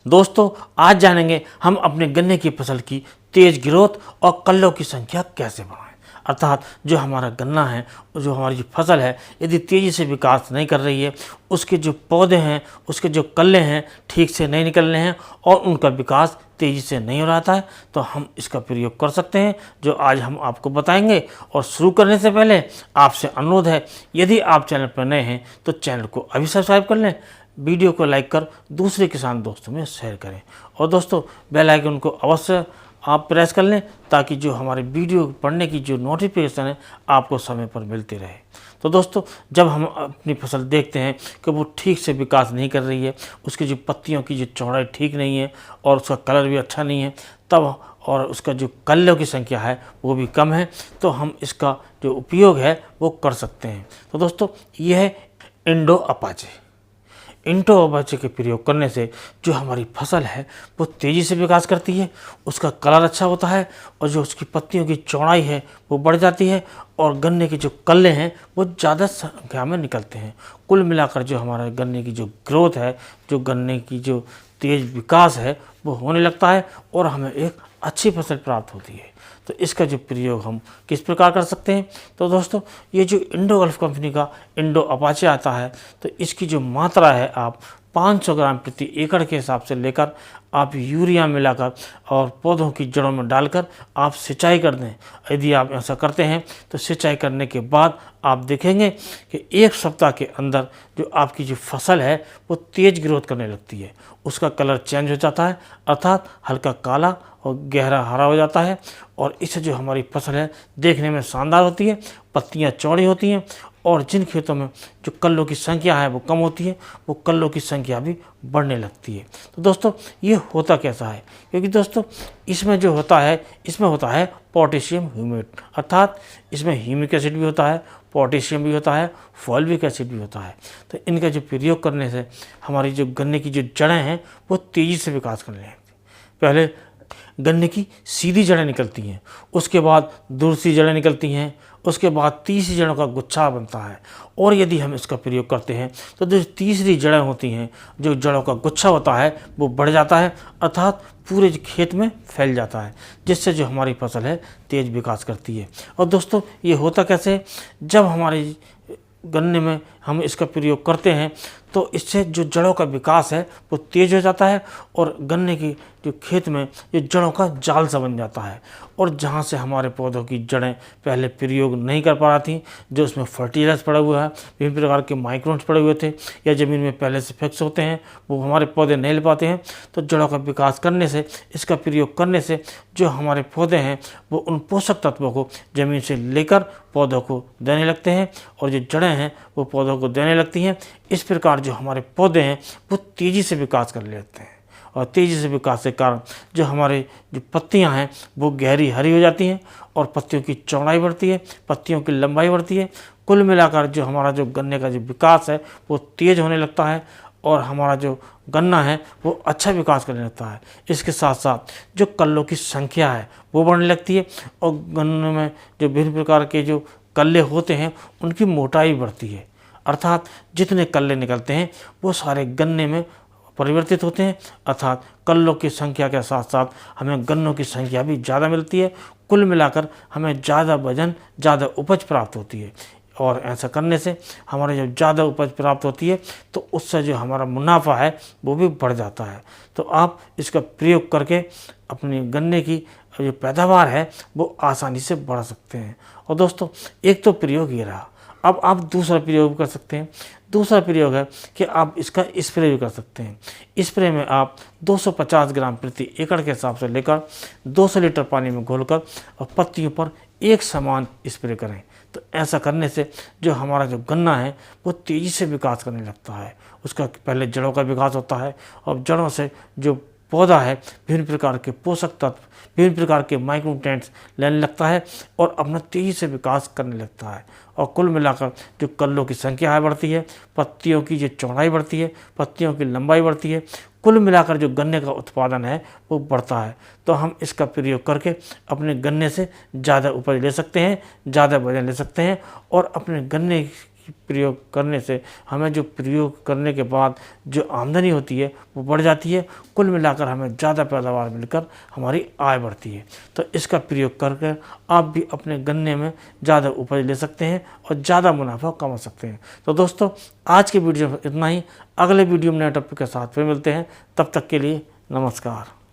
दोस्तों आज जानेंगे हम अपने गन्ने की फसल की तेज ग्रोथ और कल्लों की संख्या कैसे बढ़ाएं। अर्थात जो हमारा गन्ना है, जो हमारी जो फसल है, यदि तेज़ी से विकास नहीं कर रही है, उसके जो पौधे हैं, उसके जो कल्ले हैं ठीक से नहीं निकल रहे हैं और उनका विकास तेज़ी से नहीं हो रहा है, तो हम इसका प्रयोग कर सकते हैं, जो आज हम आपको बताएंगे। और शुरू करने से पहले आपसे अनुरोध है, यदि आप चैनल पर नए हैं तो चैनल को अभी सब्सक्राइब कर लें, वीडियो को लाइक कर दूसरे किसान दोस्तों में शेयर करें और दोस्तों बेल आइकन को अवश्य आप प्रेस कर लें ताकि जो हमारे वीडियो पढ़ने की जो नोटिफिकेशन है आपको समय पर मिलती रहे। तो दोस्तों जब हम अपनी फसल देखते हैं कि वो ठीक से विकास नहीं कर रही है, उसकी जो पत्तियों की जो चौड़ाई ठीक नहीं है और उसका कलर भी अच्छा नहीं है, तब और उसका जो कल्लों की संख्या है वो भी कम है, तो हम इसका जो उपयोग है वो कर सकते हैं। तो दोस्तों यह है इंडो अपाचे। इंडो अपाचे के प्रयोग करने से जो हमारी फसल है वो तेज़ी से विकास करती है, उसका कलर अच्छा होता है और जो उसकी पत्तियों की चौड़ाई है वो बढ़ जाती है और गन्ने के जो कल्ले हैं वो ज़्यादा संख्या में निकलते हैं। कुल मिलाकर जो हमारा गन्ने की जो ग्रोथ है, जो गन्ने की जो तेज़ विकास है वो होने लगता है और हमें एक अच्छी फसल प्राप्त होती है। तो इसका जो प्रयोग हम किस प्रकार कर सकते हैं, तो दोस्तों ये जो इंडो गल्फ कंपनी का इंडो अपाचे आता है, तो इसकी जो मात्रा है आप 500 ग्राम प्रति एकड़ के हिसाब से लेकर आप यूरिया मिलाकर और पौधों की जड़ों में डालकर आप सिंचाई कर दें। यदि आप ऐसा करते हैं तो सिंचाई करने के बाद आप देखेंगे कि एक सप्ताह के अंदर जो आपकी जो फसल है वो तेज़ ग्रोथ करने लगती है, उसका कलर चेंज हो जाता है, अर्थात हल्का काला और गहरा हरा हो जाता है और इससे जो हमारी फसल है देखने में शानदार होती है, पत्तियां चौड़ी होती हैं और जिन खेतों में जो कल्लों की संख्या है वो कम होती है, वो कल्लों की संख्या भी बढ़ने लगती है। तो दोस्तों ये होता कैसा है, क्योंकि दोस्तों इसमें जो होता है, इसमें होता है पोटेशियम ह्यूमेट, अर्थात इसमें ह्यूमिक एसिड भी होता है, पोटेशियम भी होता है, फॉल्विक एसिड भी होता है। तो इनका जो प्रयोग करने से हमारी जो गन्ने की जो जड़ें हैं वो तेज़ी से विकास करने लगती हैं। पहले गन्ने की सीधी जड़ें निकलती हैं, उसके बाद दूसरी जड़ें निकलती हैं, उसके बाद तीसरी जड़ों का गुच्छा बनता है और यदि हम इसका प्रयोग करते हैं तो जो तीसरी जड़ें होती हैं, जो जड़ों का गुच्छा होता है वो बढ़ जाता है, अर्थात पूरे खेत में फैल जाता है, जिससे जो हमारी फसल है तेज़ विकास करती है। और दोस्तों ये होता कैसे, जब हमारे गन्ने में हम इसका प्रयोग करते हैं तो इससे जो जड़ों का विकास है वो तेज़ हो जाता है और गन्ने की जो खेत में जो जड़ों का जाल सा बन जाता है और जहाँ से हमारे पौधों की जड़ें पहले प्रयोग नहीं कर पा रही थी, जो उसमें फर्टिलाइजर्स पड़ा हुआ है, विभिन्न प्रकार के माइक्रोन्स पड़े हुए थे या ज़मीन में पहले से फिक्स होते हैं, वो हमारे पौधे नहीं ले पाते हैं। तो जड़ों का विकास करने से, इसका प्रयोग करने से जो हमारे पौधे हैं वो उन पोषक तत्वों को ज़मीन से लेकर पौधों को देने लगते हैं और जो जड़ें हैं वो पौधों को देने लगती हैं। इस प्रकार जो हमारे पौधे हैं वो तेज़ी से विकास कर लेते हैं और तेज़ी से विकास के कारण जो हमारे जो पत्तियां हैं वो गहरी हरी हो जाती हैं और पत्तियों की चौड़ाई बढ़ती है, पत्तियों की लंबाई बढ़ती है। कुल मिलाकर जो हमारा जो गन्ने का जो विकास है वो तेज़ होने लगता है और हमारा जो गन्ना है वो अच्छा विकास करने लगता है। इसके साथ साथ जो कल्लों की संख्या है वो बढ़ने लगती है और गन्ने में जो विभिन्न प्रकार के जो कल्ले होते हैं उनकी मोटाई बढ़ती है, अर्थात जितने कल्ले निकलते हैं वो सारे गन्ने में परिवर्तित होते हैं, अर्थात कल्लों की संख्या के साथ साथ हमें गन्नों की संख्या भी ज़्यादा मिलती है। कुल मिलाकर हमें ज़्यादा वजन, ज़्यादा उपज प्राप्त होती है और ऐसा करने से हमारे जब ज़्यादा उपज प्राप्त होती है तो उससे जो हमारा मुनाफा है वो भी बढ़ जाता है। तो आप इसका प्रयोग करके अपनी गन्ने की जो पैदावार है वो आसानी से बढ़ा सकते हैं। और दोस्तों एक तो प्रयोग ये रहा, अब आप दूसरा प्रयोग भी कर सकते हैं। दूसरा प्रयोग है कि आप इसका स्प्रे भी कर सकते हैं। स्प्रे में आप 250 ग्राम प्रति एकड़ के हिसाब से लेकर 200 लीटर पानी में घोलकर और पत्तियों पर एक समान स्प्रे करें। तो ऐसा करने से जो हमारा जो गन्ना है वो तेज़ी से विकास करने लगता है। उसका पहले जड़ों का विकास होता है और जड़ों से जो पौधा है विभिन्न प्रकार के पोषक तत्व, विभिन्न प्रकार के माइक्रोन्यूट्रिएंट्स लेने लगता है और अपना तेज़ी से विकास करने लगता है और कुल मिलाकर जो कल्लों की संख्या बढ़ती है, पत्तियों की जो चौड़ाई बढ़ती है, पत्तियों की लंबाई बढ़ती है, कुल मिलाकर जो गन्ने का उत्पादन है वो बढ़ता है। तो हम इसका प्रयोग करके अपने गन्ने से ज़्यादा उपज ले सकते हैं, ज़्यादा वजन ले सकते हैं और अपने गन्ने प्रयोग करने से हमें जो प्रयोग करने के बाद जो आमदनी होती है वो बढ़ जाती है। कुल मिलाकर हमें ज़्यादा पैदावार मिलकर हमारी आय बढ़ती है। तो इसका प्रयोग करके आप भी अपने गन्ने में ज़्यादा उपज ले सकते हैं और ज़्यादा मुनाफा कमा सकते हैं। तो दोस्तों आज के वीडियो में इतना ही। अगले वीडियो में नए टॉपिक के साथ फिर मिलते हैं। तब तक के लिए नमस्कार।